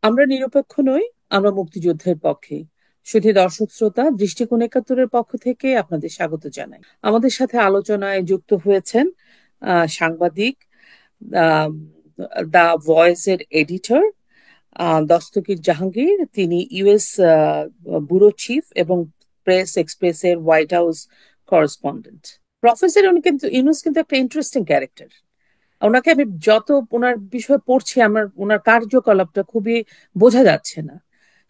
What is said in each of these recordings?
আমরা নিরপেক্ষ নই, আমরা মুক্তিযুদ্ধের পক্ষে। শুধু দর্শক শ্রোতা, দৃষ্টিকোণ একাত্তরের পক্ষ থেকে আপনাদের স্বাগত জানাই। আমাদের সাথে আলোচনায় যুক্ত হয়েছেন সাংবাদিক, আহ, দা ভয়েসের এডিটর দস্তগীর জাহাঙ্গীর। তিনি ইউএস ব্যুরো চিফ এবং প্রেস এক্সপ্রেসের হোয়াইট হাউস করেসপন্ডেন্ট। প্রফেসর উনি কিন্তু ইউনুস কিন্তু একটা ইন্টারেস্টিং ক্যারেক্টার। ওনাকে আমি যত ওনার বিষয়ে পড়ছি, আমার ওনার কার্যকলাপটা খুবই বোঝা যাচ্ছে না।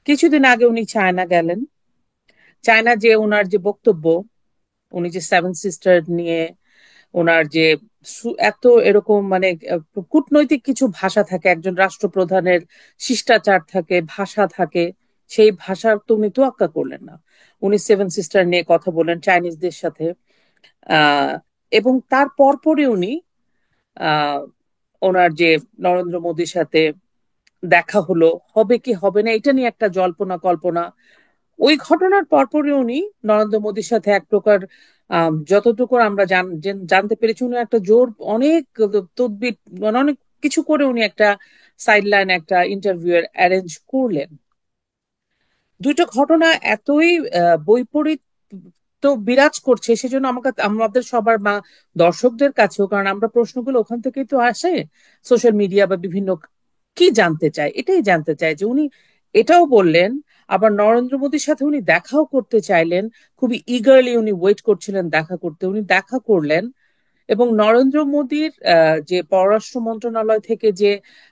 কিছুদিন আগে উনি চায়না গেলেন। চায়না যে ওনার যে বক্তব্য, উনি যে সেভেন সিস্টার নিয়ে ওনার যে এত এরকম মানে কূটনৈতিক কিছু ভাষা থাকে, একজন রাষ্ট্রপ্রধানের শিষ্টাচার থাকে, ভাষা থাকে, সেই ভাষার তো উনি তোয়াক্কা করলেন না। উনি সেভেন সিস্টার নিয়ে কথা বললেন চাইনিজদের সাথে। আহ এবং তার পরপরই উনি আহ ওনার যে নরেন্দ্র মোদীর সাথে দেখা হলো, হবে কি হবে না এটা নিয়ে একটা জল্পনা কল্পনা। ওই ঘটনার পরপরই উনি নরেন্দ্র মোদীর সাথে এক প্রকার যতটুকু আমরা জানতে পেরেছি, উনি একটা জোর অনেক তদবির মানে অনেক কিছু করে উনি একটা সাইডলাইন একটা ইন্টারভিউ অ্যারেঞ্জ করলেন। দুইটা ঘটনা এতই বৈপরীত তো বিরাজ করছে, সেজন্য আমাকে আমাদের সবার বা দর্শকদের কাছেও, কারণ আমরা প্রশ্নগুলো ওখান থেকেই তো আসে, সোশ্যাল মিডিয়া বা বিভিন্ন, কি জানতে চায় এটাই জানতে চায় যে উনি এটাও বললেন। আবার নরেন্দ্র মোদীর সাথে উনি দেখাও করতে চাইলেন, খুবই ইগারলি উনি ওয়েট করছিলেন দেখা করতে, উনি দেখা করলেন। এবং নরেন্দ্র মোদীর যে পররাষ্ট্র মন্ত্রণালয় থেকে যে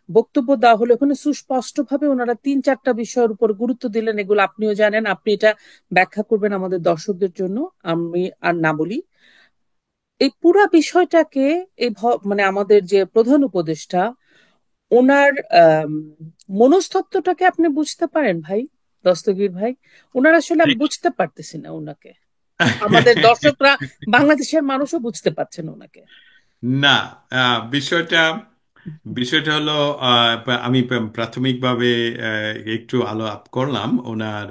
বক্তব্য দেওয়া হলো, ওখানে সুস্পষ্টভাবে ওনারা তিন চারটা বিষয়ের উপর গুরুত্ব দিলেন। এগুলো আপনিও জানেন, আপনি এটা ব্যাখ্যা করবেন আমাদের দর্শকদের জন্য, আমি আর না বলি। এই পুরা বিষয়টাকে মানে আমাদের যে প্রধান উপদেষ্টা, ওনার আম, মনস্তত্ত্বটাকে আপনি বুঝতে পারেন ভাই, দস্তগীর ভাই? ওনার আসলে আমি বুঝতে পারতেছি না ওনাকে। আমাদের দর্শকরা, বাংলাদেশের মানুষও বুঝতে পারছেন ওনাকে। না, বিষয়টা বিষয়টা হলো, আমি প্রাথমিকভাবে একটু আলো আপ করলাম ওনার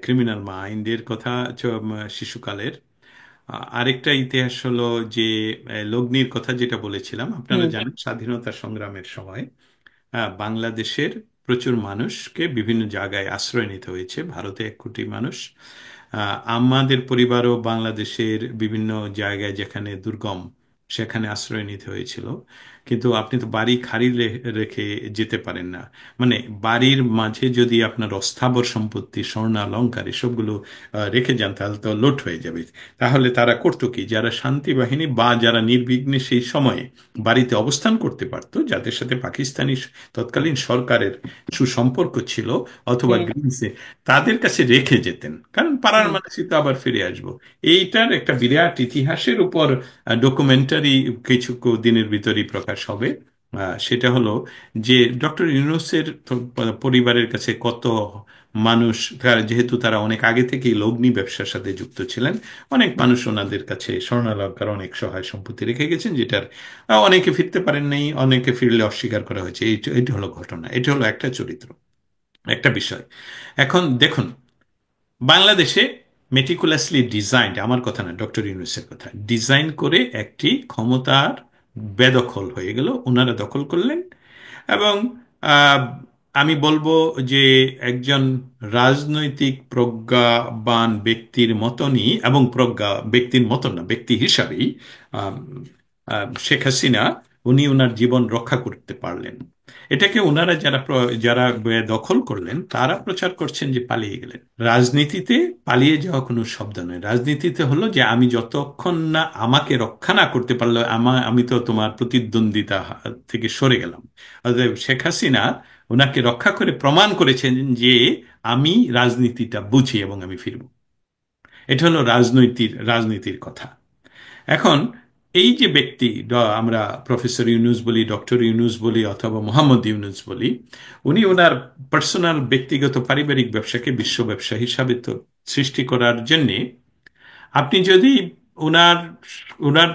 ক্রিমিনাল মাইন্ডের কথা, শিশুকালের। আরেকটা ইতিহাস হলো যে লগ্নির কথা যেটা বলেছিলাম, আপনারা হুম। জানেন স্বাধীনতা সংগ্রামের সময় বাংলাদেশের প্রচুর মানুষকে বিভিন্ন জায়গায় আশ্রয় নিতে হয়েছে, ভারতে 1 কোটি মানুষ। আমাদের পরিবারও বাংলাদেশের বিভিন্ন জায়গায় যেখানে দুর্গম সেখানে আশ্রয় নিতে হয়েছিল। কিন্তু আপনি তো বাড়ি খালি রেখে যেতে পারেন না। মানে বাড়ির মাঝে যদি আপনার অস্থাবর সম্পত্তি, স্বর্ণালংকার এসবগুলো রেখে যান, তাহলে তো লোট হয়ে যাবে। তাহলে তারা করতো কি, যারা শান্তি বাহিনী বা যারা নির্বিঘ্নে সেই সময়ে বাড়িতে অবস্থান করতে পারতো, যাদের সাথে পাকিস্তানি তৎকালীন সরকারের সুসম্পর্ক ছিল অথবা হুম। গ্রিসে, তাদের কাছে রেখে যেতেন, কারণ পাড়ার হুম। মানুষই তো আবার ফিরে আসবো। এইটার একটা বিরাট ইতিহাসের উপর ডকুমেন্টারি কিছু দিনের ভিতরেই প্রকাশ হবে। সেটা হলো যে ডক্টর ইউনূসের পরিবারের কাছে কত মানুষ, যেহেতু তারা অনেক আগে থেকেই লগ্নি ব্যবসার সাথে যুক্ত ছিলেন, অনেক মানুষ ওনাদের কাছে স্বর্ণালঙ্কার অনেক সহায় সম্পত্তি রেখে গেছেন, যেটার অনেকে ফিরতে পারেন নাই, অনেকে ফিরলে অস্বীকার করা হয়েছে। এইটা হলো ঘটনা, এটা হলো একটা চরিত্র, একটা বিষয়। এখন দেখুন, বাংলাদেশে মেটিকুলাসলি ডিজাইনড, আমার কথা না, ডক্টর ইউনূসের কথা, ডিজাইন করে একটি ক্ষমতার বেদখল হয়ে গেল, ওনারা দখল করলেন। এবং আহ, আমি বলবো যে একজন রাজনৈতিক প্রজ্ঞাবান ব্যক্তির মতনই, এবং প্রজ্ঞা ব্যক্তির মতন না, ব্যক্তি হিসাবেই আম, শেখ হাসিনা, উনি ওনার জীবন রক্ষা করতে পারলেন। এটাকে ওনারা যারা দখল করলেন তারা প্রচার করছেন যে পালিয়ে গেলেন। রাজনীতিতে পালিয়ে যাওয়া কোনো শব্দ নয়। রাজনীতিতে হলো যে আমি যতক্ষণ না আমাকে রক্ষা না করতে পারলো, আমি তো তোমার প্রতিদ্বন্দ্বিতা থেকে সরে গেলাম। অতএব শেখ হাসিনা ওনাকে রক্ষা করে প্রমাণ করেছেন যে আমি রাজনীতিটা বুঝি এবং আমি ফিরব। এটা হলো রাজনীতির কথা। এখন এই যে ব্যক্তি, আমরা প্রফেসর ইউনূস বলি, ডক্টর ইউনূস বলি, অথবা মোহাম্মদ ইউনূস বলি, উনি ওনার পার্সোনাল ব্যক্তিগত পারিবারিক ব্যবসাকে বিশ্ব ব্যবসা হিসাবে তো সৃষ্টি করার জন্যে, আপনি যদি ওনার ওনার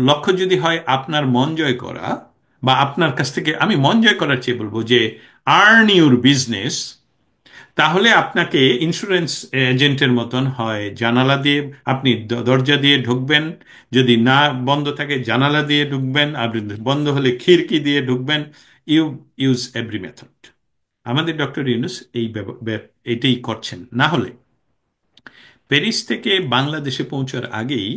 লক্ষ্য যদি হয় আপনার মন জয় করা, বা আপনার কাছ থেকে, আমি মন জয় করার চেয়ে বলবো যে আর্ন ইউর বিজনেস, তাহলে আপনাকে ইন্স্যুরেন্স এজেন্টের মতন হয় জানালা দিয়ে আপনি দরজা দিয়ে ঢুকবেন, যদি না বন্ধ থাকে জানালা দিয়ে ঢুকবেন, আর বন্ধ হলে খিড়কি দিয়ে ঢুকবেন। You use every method. আমাদের ডক্টর ইউনূস এইটাই করছেন। না হলে প্যারিস থেকে বাংলাদেশে পৌঁছার আগেই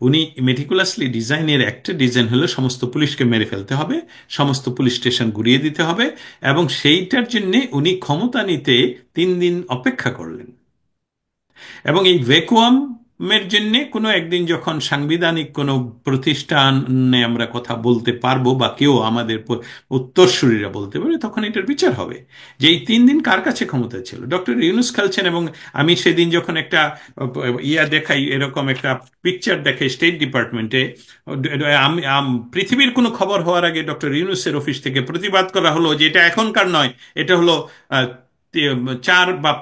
উনি মেটিকুলাসলি ডিজাইনের একটা ডিজাইন হলো সমস্ত পুলিশকে মেরে ফেলতে হবে, সমস্ত পুলিশ স্টেশন গুড়িয়ে দিতে হবে, এবং সেইটার জন্য উনি ক্ষমতা নিতে 3 দিন অপেক্ষা করলেন। এবং এই ভ্যাকুয়ামের জন্য কোনো একদিন যখন সাংবিধানিক কোনো প্রতিষ্ঠানে আমরা কথা বলতে পারবো বা কেউ আমাদের উত্তরসূরিরা বলতে পারবে, তখন এটার বিচার হবে যে এই 3 দিন কার কাছে ক্ষমতা ছিল। ডক্টর ইউনূস খেলছেন। এবং আমি সেদিন যখন একটা দেখাই, এরকম একটা পিকচার দেখাই স্টেট ডিপার্টমেন্টে, পৃথিবীর কোনো খবর হওয়ার আগে ডক্টর ইউনূসের অফিস থেকে প্রতিবাদ করা হলো যে এটা এখনকার নয়, এটা হলো 4 বা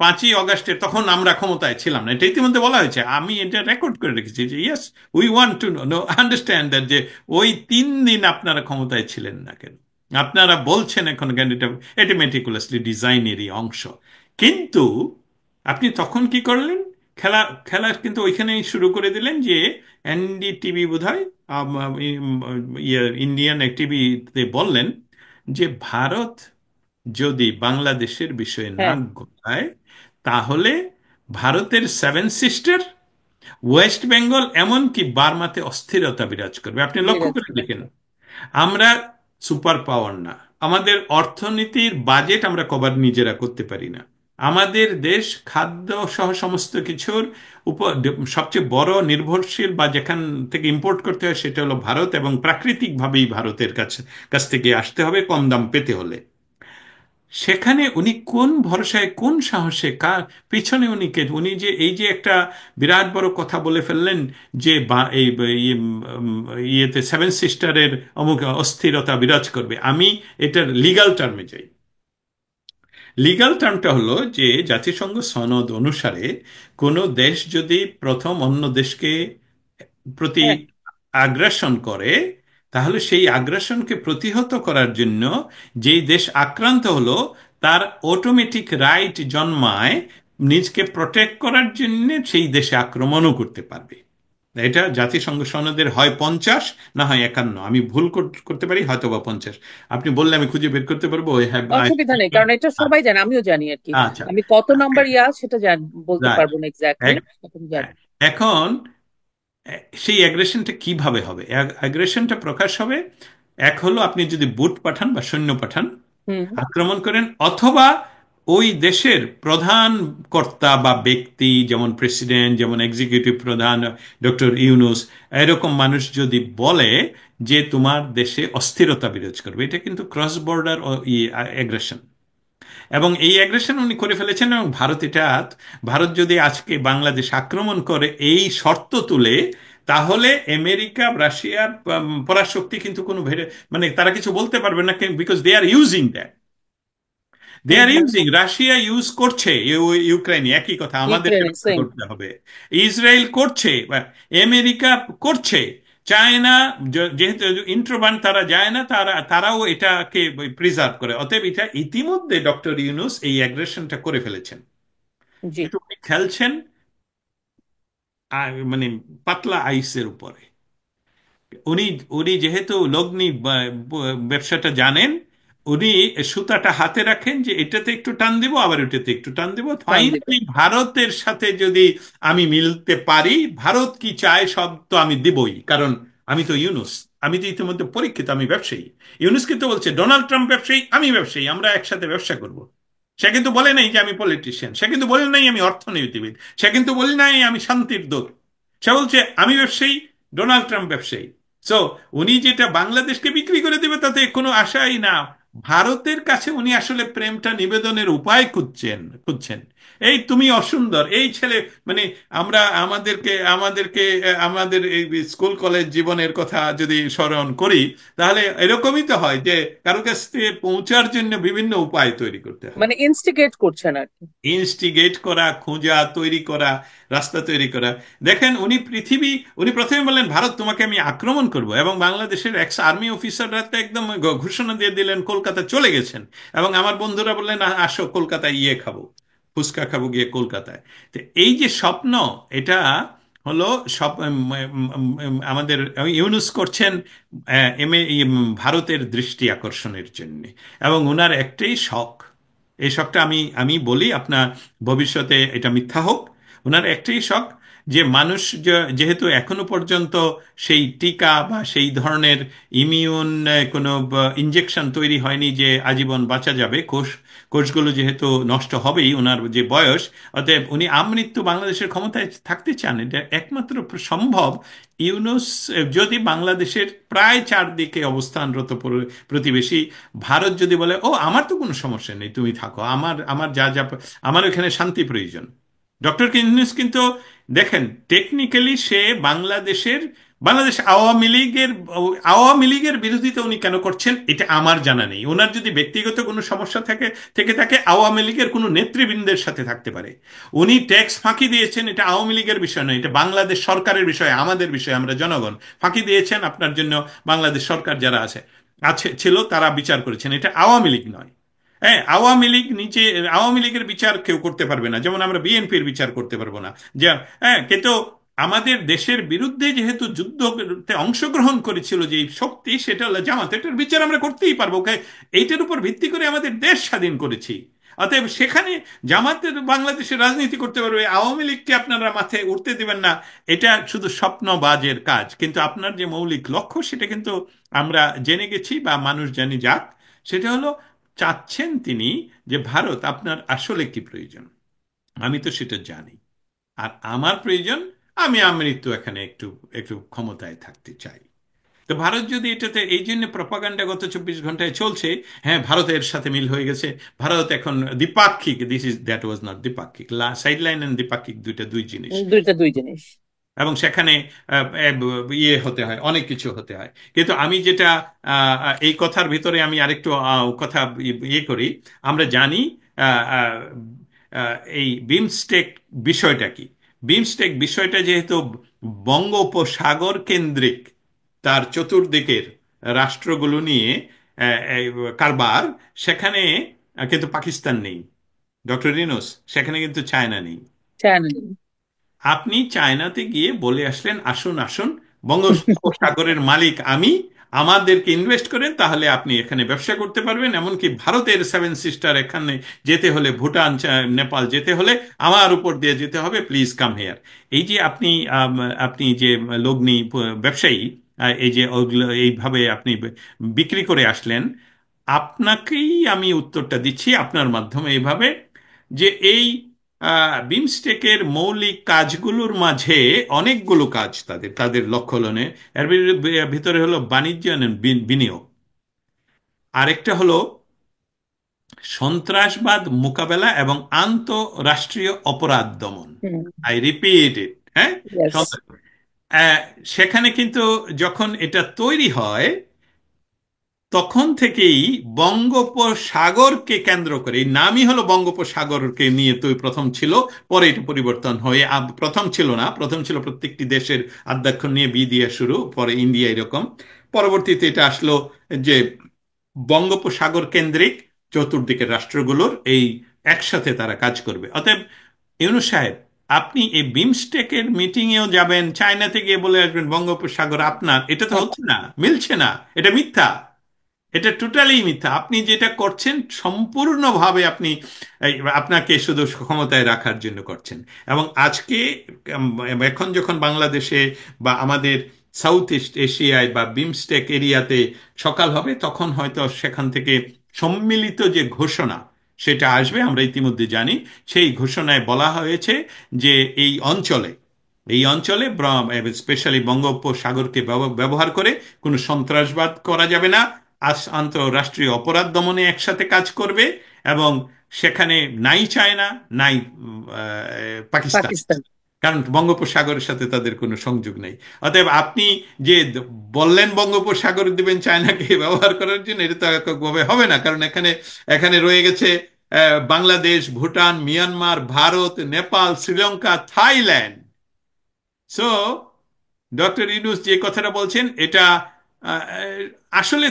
5ই অগাস্টে, তখন আমরা ক্ষমতায় ছিলাম না। এটা ইতিমধ্যে বলা হয়েছে, আমি এটা রেকর্ড করে রেখেছি যে yes, we want to know understand that, যে ওই 3 দিন আপনারা ক্ষমতায় ছিলেন না কেন। আপনারা বলছেন এখন কেন এটা, এটা মেটিকুলাসলি ডিজাইনেরই অংশ। কিন্তু আপনি তখন কি করলেন? খেলা খেলা কিন্তু ওইখানেই শুরু করে দিলেন যে এনডিটিভি বোধহয়, ইন্ডিয়ান টিভিতে বললেন যে ভারত যদি বাংলাদেশের বিষয়ে হ্যাঁ, নাক গলায়, তাহলে ভারতের 7 সিস্টার, ওয়েস্ট বেঙ্গল, এমনকি বার্মাতে অস্থিরতা বিরাজ করবে। আপনি লক্ষ্য বিরাজ করে করবে। দেখেন, আমরা সুপার পাওয়ার না, আমাদের অর্থনীতির বাজেট আমরা কভার নিজেরা করতে পারি না, আমাদের দেশ খাদ্য সহ সমস্ত কিছুর উপর সবচেয়ে বড় নির্ভরশীল বা যেখান থেকে ইম্পোর্ট করতে হয় সেটা হলো ভারত, এবং প্রাকৃতিকভাবেই ভারতের কাছ থেকে আসতে হবে কম দাম পেতে হলে। সেখানে উনি কোন ভরসায়, কোন সাহসে, কার পিছনে উনি কে? উনি যে এই যে একটা বিরাট বড় কথা বলে ফেললেন যে এই ইয়েতে 7 সিস্টারের অমুক অস্থিরতা বিরাজ করবে। আমি এটার লিগ্যাল টার্মে যাই। লিগ্যাল টার্মটা হলো যে জাতিসংঘ সনদ অনুসারে কোনো দেশ যদি প্রথম অন্য দেশকে প্রতি হ্যাঁ, আগ্রাসন করে, তাহলে সেই আগ্রাসনকে প্রতিহত করার জন্য যেই দেশ আক্রান্ত হলো তার অটোমেটিক রাইট জন্মায় নিজকে প্রটেক্ট করার জন্য সেই দেশে আক্রমণও করতে পারবে। এটা জাতিসংঘ সনদের হয় 50, না হয় 51, আমি ভুল করতে পারি, হয়তো বা 50। আপনি বললে আমি খুঁজে বের করতে পারবো। ওই হ্যাঁ, অসুবিধা নেই, কারণ এটা সবাই জানে, আমিও জানি আর কি। আচ্ছা, আমি কত নাম্বার সেটা বলতে রাইট। পারবো না এক্স্যাক্টলি, এখন জানি। এখন সেই অ্যাগ্রেশনটা কিভাবে হবে? অ্যাগ্রেশনটা প্রকাশ হবে, এক হলো আপনি যদি বুট পাঠান বা সৈন্য পাঠান, হুম। আক্রমণ করেন, অথবা ওই দেশের প্রধান কর্তা বা ব্যক্তি, যেমন প্রেসিডেন্ট, যেমন এক্সিকিউটিভ প্রধান ডক্টর ইউনুস, এরকম মানুষ যদি বলে যে তোমার দেশে অস্থিরতা বিরাজ করবে, এটা কিন্তু ক্রস বর্ডার অ্যাগ্রেশন। এবং এই অ্যাগ্রেশন উনি করে ফেলেছেন। এবং ভারত যদি আজকে বাংলাদেশ আক্রমণ করে এই শর্ত তুলে, তাহলে আমেরিকা, রাশিয়া, পরাশক্তি কিন্তু কোনো মানে তারা কিছু বলতে পারবে না, because they are using that. They hmm. Are hmm. Using, Russia use করছে ইউক্রেনে, একই কথা আমাদেরকে ইউক্রেনে রক্ষা সেম। করতে হবে। ইসরায়েল করছে, বা আমেরিকা করছে, চায়না, যেহেতু ইন্ট্রোবান তারা যায় না, তারাও এটাকে প্রিজার্ভ করে। অতএব এটা ইতিমধ্যে ডক্টর ইউনুস এই অ্যাগ্রেশনটা করে ফেলেছেন। জি। কিন্তু উনি খেলছেন মানে পাতলা আইসের উপরে। উনি উনি যেহেতু লগ্নি ব্যবসাটা জানেন, উনি সুতাটা হাতে রাখেন যে এটাতে একটু টান দিব, আবার ওটাতে একটু টান দিব, টান দিবে। ফাইনালি ভারতের সাথে যদি আমি মিলতে পারি, ভারত কি চায় সব তো আমি দিবই, কারণ আমি তো ইউনুস, আমি তো ইতিমধ্যে পরীক্ষিত, আমি ব্যবসায়ী। ইউনুস কিন্তু বলছে ডোনাল্ড ট্রাম্প ব্যবসায়ী, আমি ব্যবসায়ী, আমরা একসাথে ব্যবসা করব। সে কিন্তু বলে নাই যে আমি পলিটিশিয়ান, সে কিন্তু বলে নাই আমি অর্থনীতিবিদ, সে কিন্তু বলে নাই আমি শান্তির দূত। সে বলছে আমি ব্যবসায়ী, ডোনাল্ড ট্রাম্প ব্যবসায়ী। সো উনি যেটা বাংলাদেশকে বিক্রি করে দেবে তাতে কোনো আশাই না। ভারতের কাছে উনি আসলে প্রেমটা নিবেদনের উপায় খুঁজছেন। এই তুমি অসুন্দর, এই ছেলে, মানে আমরা আমাদেরকে আমাদের এই স্কুল কলেজ জীবনের কথা যদি স্মরণ করি, তাহলে এরকমই তো হয় যে কারো কাছ থেকে পৌঁছার জন্য বিভিন্ন উপায় তৈরি করতে হয়। মানে ইনস্টিগেট করছেন আর কি। ইনস্টিগেট করা, খোঁজা, তৈরি করা, রাস্তা তৈরি করা। দেখেন উনি প্রথমে বললেন ভারত তোমাকে আমি আক্রমণ করব, এবং বাংলাদেশের এক্স আর্মি অফিসাররা তো একদম ঘোষণা দিয়ে দিলেন, কলকাতা চলে গেছেন। এবং আমার বন্ধুরা বললেন আসো কলকাতায় খাবো, ফুচকা খাবো গিয়ে কলকাতায়। তো এই যে স্বপ্ন, এটা হলো সব আমাদের ইউনুস করছেন ভারতের দৃষ্টি আকর্ষণের জন্য। এবং ওনার একটাই শখ, এই শখটা আমি আমি বলি আপনার, ভবিষ্যতে এটা মিথ্যা হোক। ওনার একটাই শখ যে মানুষ যেহেতু এখনো পর্যন্ত সেই টিকা বা সেই ধরনের ইমিউন কোনো ইনজেকশন তৈরি হয়নি যে আজীবন বাঁচা যাবে, কোষগুলো যেহেতু নষ্ট হবেই ওনার যে বয়স, অতএব উনি আমৃত্যু বাংলাদেশের ক্ষমতায় থাকতে চান। এটা একমাত্র সম্ভব ইউনুস যদি বাংলাদেশের প্রায় চারদিকে অবস্থানরত প্রতিবেশী ভারত যদি বলে, ও আমার তো কোনো সমস্যা নেই, তুমি থাকো, আমার আমার যা যা, আমার এখানে শান্তি প্রয়োজন। ডক্টর ইউনূস কিন্তু দেখেন, টেকনিক্যালি সে বাংলাদেশ আওয়ামী লীগের বিরোধিতা উনি কেন করছেন এটা আমার জানা নেই। ওনার যদি ব্যক্তিগত কোনো সমস্যা থেকে থাকে, আওয়ামী লীগের কোনো নেতৃবৃন্দের সাথে থাকতে পারে। উনি ট্যাক্স ফাঁকি দিয়েছেন, এটা আওয়ামী লীগের বিষয় নয়, এটা বাংলাদেশ সরকারের বিষয়, আমাদের বিষয়, আমরা জনগণ। ফাঁকি দিয়েছেন আপনার জন্য বাংলাদেশ সরকার যারা আছে আছে ছিল তারা বিচার করেছেন, এটা আওয়ামী লীগ নয়। হ্যাঁ, আওয়ামী লীগের বিচার কেউ করতে পারবে না, যেমন আমরা বিএনপির বিচার করতে পারবো না। যে হ্যাঁ, কিন্তু আমাদের দেশের বিরুদ্ধে যেহেতু যুদ্ধতে অংশগ্রহণ করেছিল যে শক্তি, সেটা হলো জামাত, এটার বিচার আমরা করতেই পারবো। এইটার উপর ভিত্তি করে আমাদের দেশ স্বাধীন করেছি। অতএব সেখানে জামাতের বাংলাদেশের রাজনীতি করতে পারবে, আওয়ামী লীগকে আপনারা মাথায় উঠতে দিবেন না, এটা শুধু স্বপ্নবাজের কাজ। কিন্তু আপনার যে মৌলিক লক্ষ্য সেটা কিন্তু আমরা জেনে গেছি বা মানুষ জানি যাক, সেটা হলো চাচ্ছেন তিনি যে ভারত আপনার আসলে কি প্রয়োজন, আমি তো সেটা জানি। আর আমার প্রয়োজন, আমি আমৃত্যু এখানে একটু একটু ক্ষমতায় থাকতে চাই। তো ভারত যদি এটাতে, এই জন্য প্রপাগান্ডা গত 24 ঘন্টায় চলছে, হ্যাঁ ভারতের সাথে মিল হয়ে গেছে, ভারত এখন দ্বিপাক্ষিক, দ্যাট ওয়াজ নট দ্বিপাক্ষিক, সাইড লাইন এন্ড দ্বিপাক্ষিক দুই জিনিস। দুইটা দুই জিনিস। এবং সেখানে ইয়ে হতে হয়, অনেক কিছু হতে হয়। কিন্তু আমি যেটা এই কথার ভিতরে আমি আরেকটু কথা ইয়ে করি। আমরা জানি আহ, আহ, এই বিমস্টেক বিষয়টা কি। বিমস্টেক বিষয়টা যেহেতু বঙ্গোপসাগর কেন্দ্রিক, তার চতুর্দিকের রাষ্ট্রগুলো নিয়ে এই কারবার, সেখানে কিন্তু পাকিস্তান নেই ডক্টর রিনোস, সেখানে কিন্তু চায়না নেই। চ্যানেল। আপনি চায়নাতে গিয়ে বলে আসলেন, আসুন আসুন, বঙ্গোপসাগরের মালিক আমি, আমাদেরকে ইনভেস্ট করেন, তাহলে আপনি এখানে ব্যবসা করতে পারবেন। এমনকি ভারতের সেভেন সিস্টার এখানে যেতে হলে, ভুটান, নেপাল যেতে হলে আমার উপর দিয়ে যেতে হবে, প্লিজ কাম হেয়ার। এই যে আপনি আপনি যে লগ্নি ব্যবসায়ী, এই যে এইভাবে আপনি বিক্রি করে আসলেন, আপনাকেই আমি উত্তরটা দিচ্ছি আপনার মাধ্যমে এইভাবে, যে এই বিমস্টেকের মৌলিক কাজগুলোর মাঝে অনেকগুলো কাজ তাদের তাদের লক্ষ্য হলো এর ভিতরে হলো বাণিজ্য and বিনিয়োগ, আরেকটা হলো সন্ত্রাসবাদ মোকাবেলা এবং আন্তঃরাষ্ট্রীয় অপরাধ দমন। হুম। আই রিপিট ইট, হ্যাঁ। ইয়েস। আহ, সেখানে কিন্তু যখন এটা তৈরি হয়, তখন থেকেই বঙ্গোপসাগরকে কেন্দ্র করে, এই নামই হলো বঙ্গোপসাগরকে নিয়ে, তো প্রথম ছিল, পরে এটা পরিবর্তন হয়ে প্রথম ছিল না, প্রথম ছিল প্রত্যেকটি দেশের আদ্যাক্ষর নিয়ে বি দিয়ে শুরু, পরে ইন্ডিয়া, এরকম। পরবর্তীতে এটা আসলো যে বঙ্গোপসাগর কেন্দ্রিক চতুর্দিকের রাষ্ট্রগুলোর এই একসাথে তারা কাজ করবে। অতএব ইউনূস সাহেব, আপনি এই বিমস্টেকের মিটিংয়েও যাবেন, চায়নাতে গিয়ে বলে আসবেন বঙ্গোপসাগর আপনার, এটা তো হচ্ছে না, মিলছে না, এটা মিথ্যা, এটা টোটালি মিথ্যা। আপনি যেটা করছেন সম্পূর্ণভাবে আপনি আপনাকে শুধু ক্ষমতায় রাখার জন্য করছেন। এবং আজকে এখন যখন বাংলাদেশে বা আমাদের সাউথ ইস্ট এশিয়ায় বা বিমস্টেক এরিয়াতে সকাল হবে, তখন হয়তো সেখান থেকে সম্মিলিত যে ঘোষণা সেটা আসবে, আমরা ইতিমধ্যে জানি। সেই ঘোষণায় বলা হয়েছে যে এই অঞ্চলে স্পেশালি বঙ্গোপসাগরকে ব্যবহার করে কোনো সন্ত্রাসবাদ করা যাবে না, আন্তঃরাষ্ট্রীয় অপরাধ দমনে একসাথে কাজ করবে। এবং সেখানে নাই চায়না, নাই পাকিস্তান, পাকিস্তান। কারণ বঙ্গোপসাগরের সাথে তাদের কোনো সংযোগ নেই। অতএব আপনি যে বললেন বঙ্গোপসাগর দিবেন চায়নাকে ব্যবহার করার জন্য, এটা তো এককভাবে হবে না, কারণ এখানে এখানে রয়ে গেছে Bangladesh, Bhutan, Myanmar, Bharat, Nepal, Sri Lanka, Thailand. So doctor Yunus যে কথাটা বলছেন এটা আহ, আসলে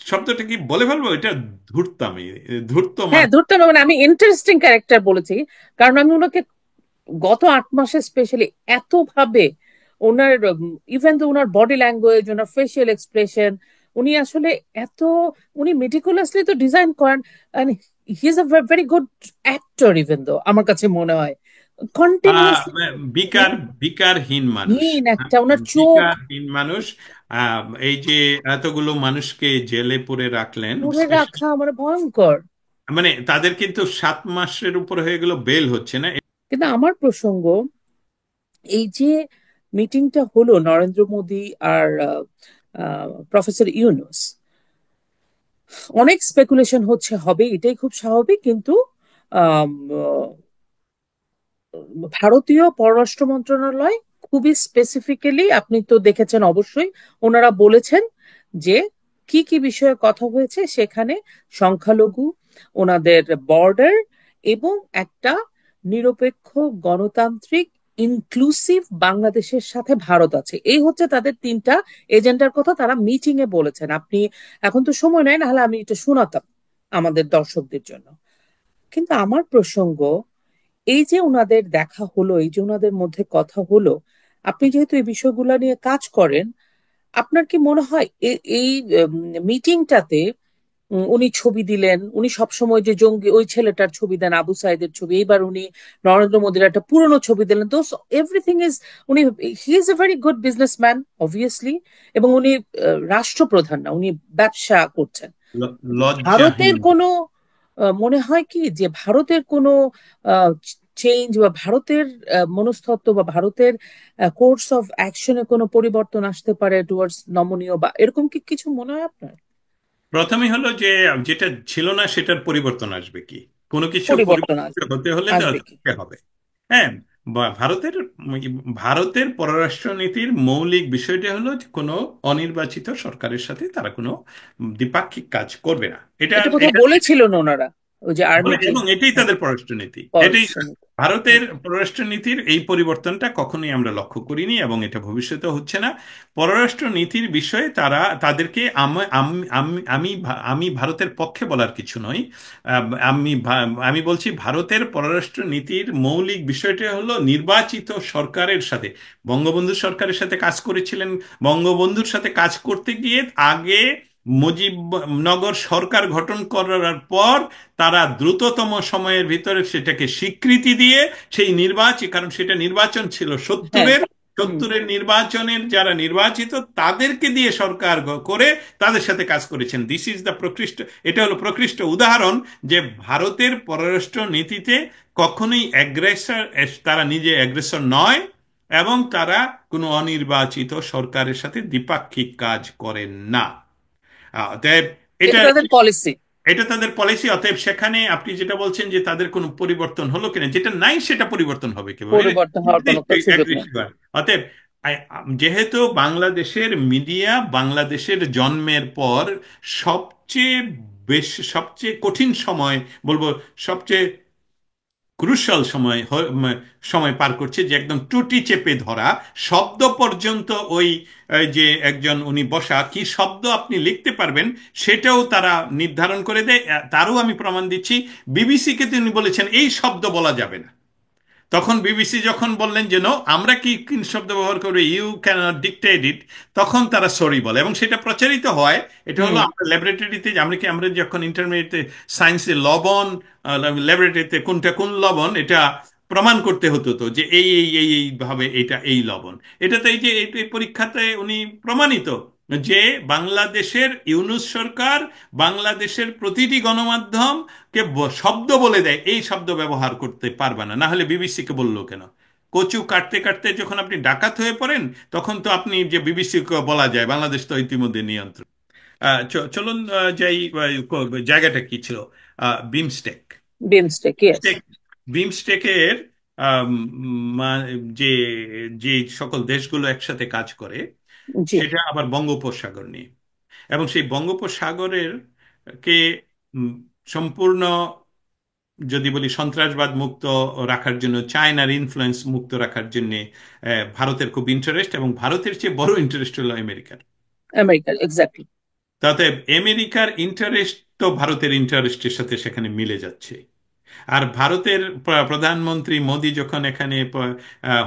শব্দটা কি বলে ফেলবো, এটা ধূর্তামি, ধূর্ত হ্যাঁ, ধরতে হবে মানে আমি ইন্টারেস্টিং ক্যারেক্টার বলেছি, কারণ আমি ওনাকে গত 8 মাসে স্পেশালি এত ভাবে ওনার, ইভেন তো ওনার বডি ল্যাঙ্গুয়েজ, ওনার ফেসিয়াল এক্সপ্রেশন, উনি আসলে এত, উনি মেটিকুলাসলি তো ডিজাইন করেন। He is a very good actor, even though আমার কাছে মনে হয় আহ, কন্টিনিউয়াসলি বিকার বিকারহীন মানুষ। হীন হ্যাঁ, একটা, ওনার চোখ বিকারহীন মানুষ। এই যে এতগুলো মানুষকে জেলে পুরে রাখলেন, ধরে রাখা মানে ভয়ঙ্কর। মানে তাদের কিন্তু 7 মাসের উপর হয়ে গেল, বেল হচ্ছে না। কিন্তু আমার প্রসঙ্গ, এই যে মিটিংটা হলো নরেন্দ্র মোদী আর প্রফেসর ইউনুস, অনেক স্পেকুলেশন হচ্ছে, হবে, এটাই খুব স্বাভাবিক, কিন্তু আম, ভারতীয় পররাষ্ট্র মন্ত্রণালয় খুবই স্পেসিফিক্যালি, আপনি তো দেখেছেন অবশ্যই, ওনারা বলেছেন যে কি কি বিষয়ে কথা হয়েছে সেখানে, সংখ্যালঘু, ওনাদের বর্ডার, এবং একটা নিরপেক্ষ গণতান্ত্রিক ইনক্লুসিভ বাংলাদেশের সাথে ভারত আছে, এই হচ্ছে তাদের তিনটা এজেন্ডার কথা তারা মিটিং এ বলেছেন। আপনি এখন তো সময় নেই, নাহলে আমি এটা শোনাতাম আমাদের দর্শকদের জন্য। কিন্তু আমার প্রসঙ্গ, এই যে ওনাদের দেখা হলো, এই যে ওনাদের মধ্যে কথা হলো, আপনি যেহেতু এই বিষয়গুলো নিয়ে কাজ করেন, আপনার কি মনে হয় এই মিটিংটাতে উনি ছবি দিলেন, উনি সবসময় যে জঙ্গি ওই ছেলেটার ছবি দেন, আবু সাইদের ছবি, এইবার উনি নরেন্দ্র মোদীর একটা পুরনো ছবি দিলেন, তো এভরিথিং ইজ, উনি, he is a very good businessman obviously, এবং উনি রাষ্ট্রপ্রধান না, উনি ব্যবসা করছেন। ভারতের লজ্জাহীন। কোনো মনে হয় কি যে ভারতের কোনো চেঞ্জ বা ভারতের মনস্তত্ত্ব বা ভারতের কোর্স অফ অ্যাকশনে কোনো পরিবর্তন আসতে পারে টুয়ার্ডস নমনীয়, বা এরকম কি কিছু মনে হয় আপনার? প্রথমেই হলো যে যেটা ছিল না সেটার পরিবর্তন আসবে কি? কোনো কিছু পরিবর্তন পরিবর্তন আসবে, হতে হলে আসবে কি? করতে হবে। হ্যাঁ, ভারতের ভারতের পররাষ্ট্রনীতির মৌলিক বিষয়টা হলো যে কোনো অনির্বাচিত সরকারের সাথে তারা কোনো দ্বিপাক্ষিক কাজ করবে না। এটা এটা কোথাও এটা বলেছিলেন ওনারা, ওই যে বলে, আর্মিতে। এবং এটাই হ্যাঁ, তাদের পররাষ্ট্রনীতি। এটাই পররাষ্ট্রনীতি। ভারতের পররাষ্ট্রনীতির এই পরিবর্তনটা কখনোই আমরা লক্ষ্য করিনি, এবং এটা ভবিষ্যতে হচ্ছে না। পররাষ্ট্রনীতির বিষয়ে তারা তাদেরকে আমি ভারতের পক্ষে বলার কিছু নই। আমি বলছি ভারতের পররাষ্ট্রনীতির মৌলিক বিষয়টা হলো নির্বাচিত সরকারের সাথে, বঙ্গবন্ধু সরকারের সাথে কাজ করেছিলেন। বঙ্গবন্ধুর সাথে কাজ করতে গিয়ে আগে মুজিবনগর সরকার গঠন করার পর তারা দ্রুততম সময়ের ভিতরে সেটাকে স্বীকৃতি দিয়ে সেই নির্বাচন, কারণ সেটা নির্বাচন ছিল হ্যাঁ। সত্তরের, হুম। সত্তরের নির্বাচনের যারা নির্বাচিত তাদেরকে দিয়ে সরকার করে তাদের সাথে কাজ করেছেন। দিস ইজ দ্য প্রকৃষ্ট, এটা হলো প্রকৃষ্ট উদাহরণ যে ভারতের পররাষ্ট্র নীতিতে কখনোই অ্যাগ্রেসর, তারা নিজে অ্যাগ্রেসর নয়, এবং তারা কোনো অনির্বাচিত সরকারের সাথে দ্বিপাক্ষিক কাজ করেন না। অতএব এটা এটা তাদের পলিসি। এটা তাদের পলিসি। অতএব সেখানে আপনি যেটা বলছেন যে তাদের কোনো পরিবর্তন হলো কিনা, যেটা নাই সেটা পরিবর্তন হবে কিভাবে? পরিবর্তন হওয়ার কোনো তো সুযোগ নেই। অতএব যেহেতু বাংলাদেশের মিডিয়া বাংলাদেশের জন্মের পর সবচেয়ে সবচেয়ে কঠিন সময় বলবো, সবচেয়ে ক্রুশাল সময় পার করছে, যে একদম টুটি চেপে ধরা শব্দ পর্যন্ত, ওই যে একজন উনি বসা কি শব্দ আপনি লিখতে পারবেন সেটাও তারা নির্ধারণ করে দেয়। তারও আমি প্রমাণ দিচ্ছি। বিবিসিকে তিনি বলেছেন এই শব্দ বলা যাবে না, তখন বিবিসি যখন বললেন যে নো, আমরা কি কি শব্দ ব্যবহার করবো, ইউ ক্যান ডিকটেট ইট, তখন তারা সরি বলে, এবং সেটা প্রচারিত হয়। এটা হলো হুম। আমরা ল্যাবরেটরিতে, আমরা যখন ইন্টারমিডিয়েটে সায়েন্সে লবণ, ল্যাবরেটরিতে কোনটা কোন লবণ এটা প্রমাণ করতে হতো, তো যে এই ভাবে এটা এই লবণ। এটা তো এই যে এই পরীক্ষাতে উনি প্রমাণিত যে বাংলাদেশের ইউনূস সরকার বাংলাদেশের প্রতিটি গণমাধ্যম কে শব্দ বলে দেয়, এই শব্দ ব্যবহার করতে পারবে না, না হলে বিবিসিকে বললো কেন? কচু কাটতে কাটতে যখন আপনি ডাকাত হয়ে পড়েন, তখন তো আপনি যে বিবিসিকে বলা যায়, বাংলাদেশ তো ইতিমধ্যে নিয়ন্ত্রণ। চলুন যাই। জায়গাটা কি ছিল? বিমস্টেক। বিমস্টেক, ইয়েস। বিমস্টেক বিমস্টেকের আম, যে যে সকল দেশগুলো একসাথে কাজ করে, জি। সেটা আবার বঙ্গোপসাগর নিয়ে, এবং সেই বঙ্গোপসাগরের কে উম, সম্পূর্ণ যদি বলি সন্ত্রাসবাদ মুক্ত রাখার জন্য, চায়নার ইনফ্লুয়েন্স মুক্ত রাখার জন্য ভারতের খুব ইন্টারেস্ট, এবং ভারতের চেয়ে বড় ইন্টারেস্ট হলো আমেরিকার। আমেরিকার, এক্স্যাক্টলি। তাতে আমেরিকার ইন্টারেস্ট তো ভারতের ইন্টারেস্টের সাথে সেখানে মিলে যাচ্ছে। আর ভারতের প্রধানমন্ত্রী মোদি যখন এখানে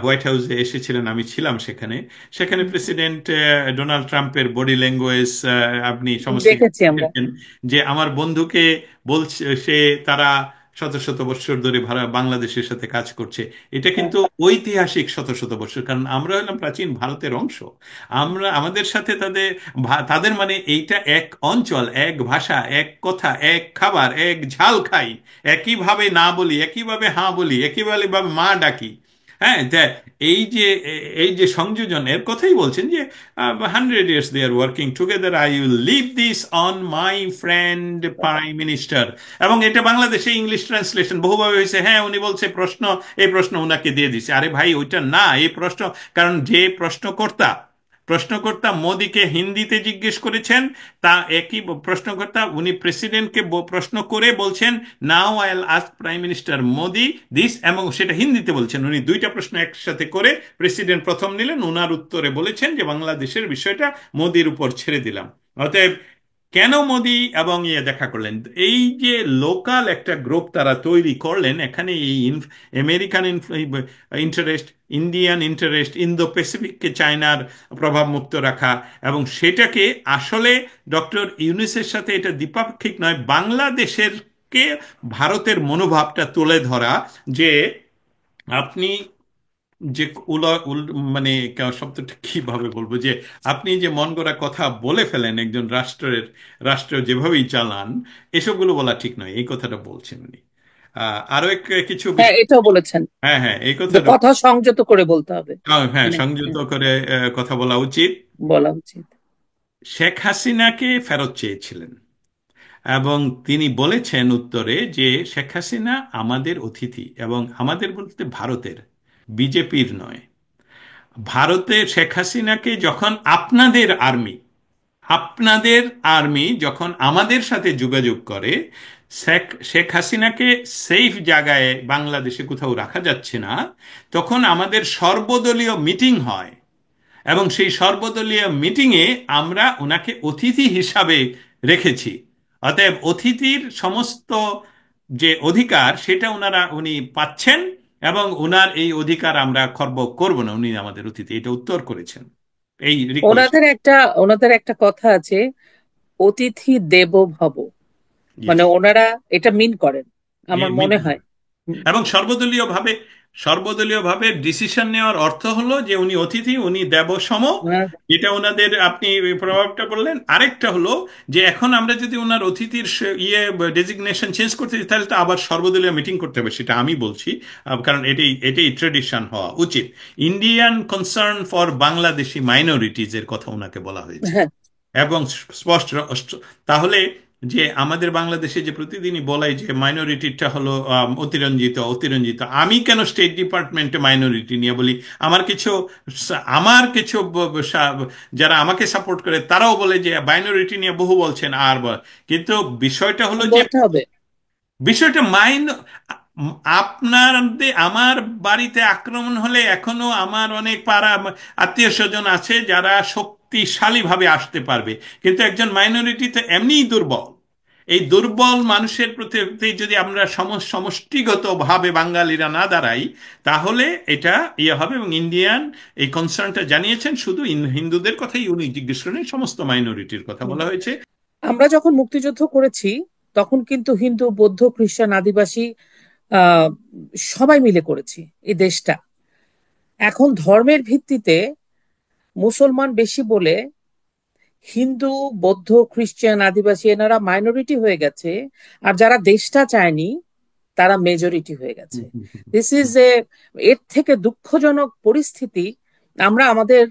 হোয়াইট হাউসে এসেছিলেন, আমি ছিলাম সেখানে, সেখানে প্রেসিডেন্ট ডোনাল্ড ট্রাম্পের বডি ল্যাঙ্গুয়েজ আপনি সমষ্টি দেখেছি আমরা। দেখেছেন, যে আমার বন্ধুকে বলছে সে, তারা শত শত বৎসর ধরে বাংলাদেশের সাথে কাজ করছে। এটা হ্যাঁ, কিন্তু ঐতিহাসিক শত শত বৎসর, কারণ আমরা হলাম প্রাচীন ভারতের অংশ। আমরা আমাদের সাথে তাদের তাদের মানে এইটা এক অঞ্চল, এক ভাষা, এক কথা, এক খাবার, এক ঝাল খাই, একইভাবে না বলি, একইভাবে হাঁ বলি, একইভাবে মা ডাকি। হ্যাঁ, এই যে সংযোজন, এর কথাই বলছেন যে 100 years they are working together, I will leave this on my friend prime minister। এবং এটা বাংলাদেশে ইংলিশ ট্রান্সলেশন বহুভাবে হয়েছে। হ্যাঁ, উনি বলছে প্রশ্ন, এই প্রশ্ন উনাকে দিয়ে দিছে। আরে ভাই, ওইটা না, এই প্রশ্ন, কারণ যে প্রশ্নকর্তা প্রশ্নকর্তা মোদিকে হিন্দিতে জিজ্ঞেস করেছেন, তা একই প্রশ্নকর্তা উনি প্রেসিডেন্টকে প্রশ্ন করে বলছেন, now I will ask prime minister Modi this, এবং সেটা হিন্দিতে বলছেন। উনি দুইটা প্রশ্ন একসাথে করে, প্রেসিডেন্ট প্রথম নিলেন, উনার উত্তরে বলেছেন যে বাংলাদেশের বিষয়টা মোদির উপর ছেড়ে দিলাম। অতএব কেন মোদি এবং ইয়ে দেখা করলেন, এই যে লোকাল একটা গ্রুপ তারা তৈরি করলেন এখানে, এই American interest, Indian interest, Indo প্যাসিফিককে চায়নার প্রভাব মুক্ত রাখা, এবং সেটাকে আসলে ডক্টর ইউনূসের সাথে এটা দ্বিপাক্ষিক নয়, বাংলাদেশের কে ভারতের মনোভাবটা তুলে ধরা, যে আপনি যে মানে শব্দটা কিভাবে বলবো, যে আপনি যে মন গড়া কথা বলে ফেলেন একজন রাষ্ট্র যেভাবেই চালান, এসবগুলো বলা ঠিক নয়, এই কথাটা বলছেন উনি। আরো কিছু হ্যাঁ, বিষয়। এটাও বলেছেন হ্যাঁ, হ্যাঁ, এই যে কথাটা। কথা সংযত করে বলতে হবে। হ্যাঁ, মানে সংযত করে কথা বলা উচিত। বলা উচিত। শেখ হাসিনাকে ফেরত চেয়েছিলেন, এবং তিনি বলেছেন উত্তরে যে শেখ হাসিনা আমাদের অতিথি, এবং আমাদের বলতে ভারতের, বিজেপির নয়। ভারতের শেখ হাসিনাকে যখন আপনাদের আর্মি যখন আমাদের সাথে যোগাযোগ করে, শেখ হাসিনাকে সেফ জায়গায় বাংলাদেশে কোথাও রাখা যাচ্ছে না, তখন আমাদের সর্বদলীয় মিটিং হয়, এবং সেই সর্বদলীয় মিটিংয়ে আমরা ওনাকে অতিথি হিসাবে রেখেছি। অতএব অতিথির সমস্ত যে অধিকার সেটা উনি পাচ্ছেন, এবং ওনার এই অধিকার আমরা খর্ব করব না, উনি আমাদের অতিথি, এটা উত্তর করেছেন এই রিকোয়েস্ট। ওনাদের একটা কথা আছে, অতিথি দেবো ভব। ইয়েস। মানে ওনারা এটা মিন করেন, আমার মনে হয়। এবং সর্বদলীয়ভাবে ডিসিশন নেওয়ার অর্থ হলো যে উনি অতিথি, উনি দেবসম। ওনার যেটা ওনাদের আপনি ওই প্রভাবটা বললেন। আরেকটা হলো যে এখন আমরা যদি ওনার অতিথির ডেজিগনেশন চেঞ্জ করতে চাই, তাহলে তো আবার সর্বদলীয় মিটিং করতে হবে, সেটা আমি বলছি। কারণ এটাই এটাই ট্রেডিশন হওয়া উচিত। Indian concern for Bangladeshi minorities এর কথা ওনাকে বলা হয়েছে, হ্যাঁ, এবং স্পষ্ট। তাহলে যে আমাদের বাংলাদেশে যে প্রতিদিনই বলাই যে মাইনরিটিটা হলো অতিরঞ্জিত অতিরঞ্জিত, আমি কেন স্টেট ডিপার্টমেন্টে মাইনরিটি নিয়ে বলি? আমার কিছু যারা আমাকে সাপোর্ট করে তারাও বলে যে মাইনরিটি নিয়ে বহু বলছেন, কিন্তু বিষয়টা হলো যে, বলতে হবে। বিষয়টা আমার বাড়িতে আক্রমণ হলে এখনো আমার অনেক পাড়া আত্মীয় স্বজন আছে যারা শক্তিশালী ভাবে আসতে পারবে, কিন্তু একজন মাইনরিটি তো এমনিই দুর্বল। এই দুর্বল মানুষের প্রতি যদি আমরা সমষ্টিগতভাবে বাঙালিরা না দাঁড়াই, তাহলে এটা ইয়ে হবে। এবং ইন্ডিয়ান এই কনসার্নটা জানিয়েছেন, শুধু হিন্দুদের কথাই উনি জিজ্ঞেস করেন, সমস্ত মাইনরিটির কথা বলা হয়েছে। আমরা যখন মুক্তিযুদ্ধ করেছি তখন কিন্তু হিন্দু, বৌদ্ধ, খ্রিস্টান, আদিবাসী আহ সবাই মিলে করেছি এই দেশটা। এখন ধর্মের ভিত্তিতে মুসলমান বেশি বলে হিন্দু, বৌদ্ধ, খ্রিস্টান, আদিবাসী এনারা মাইনরিটি হয়ে গেছে, আর যারা দেশটা চায়নি তারা মেজরিটি হয়ে গেছে। দিস ইজ এর থেকে দুঃখজনক পরিস্থিতি। আমরা আমাদের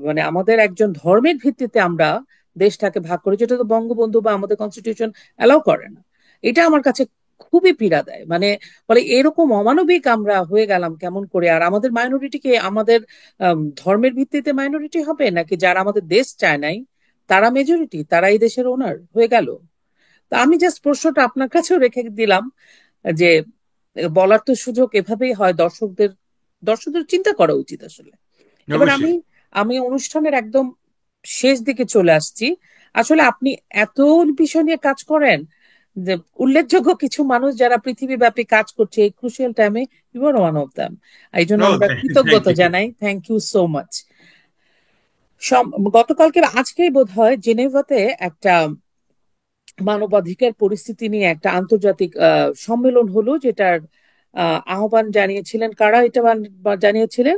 মানে আমাদের একজন ধর্মের ভিত্তিতে আমরা দেশটাকে ভাগ করি, যেটা তো বঙ্গবন্ধু বা আমাদের কনস্টিটিউশন অ্যালাউ করে না। এটা আমার কাছে খুবই পীড়া দেয়। মানে বলে এরকম অমানবিক আমরা হয়ে গেলাম কেমন করে? আর আমাদের মাইনরিটিকে আমাদের ধর্মের ভিত্তিতে মাইনরিটি হবে, নাকি যারা আমাদের দেশ চায় নাই তারা মেজরিটি, তারা এই দেশের ওনার হয়ে গেল? তা আমি জাস্ট প্রশ্নটা আপনার কাছেও রেখে দিলাম, যে বলার তো সুযোগ এভাবেই হয়। দর্শকদের চিন্তা করা উচিত আসলে। এবার আমি অবশ্যই। আমি অনুষ্ঠানের একদম শেষ দিকে চলে আসছি। আসলে আপনি এত বিষয় নিয়ে কাজ করেন, যে উল্লেখযোগ্য কিছু মানুষ যারা পৃথিবীব্যাপী কাজ করছে এই crucial time, you are one of them. এই জন্য ও, আমরা থ্যাংক কৃতজ্ঞতা ইউ। জানাই, থ্যাংক ইউ সো মাচ। গতকালকে আজকেই বোধ হয় জেনেভাতে একটা মানবাধিকার পরিস্থিতি নিয়ে একটা আন্তর্জাতিক সম্মেলন হলো, যেটার আহ্বান জানিয়েছিলেন কারা? এটা জানিয়েছিলেন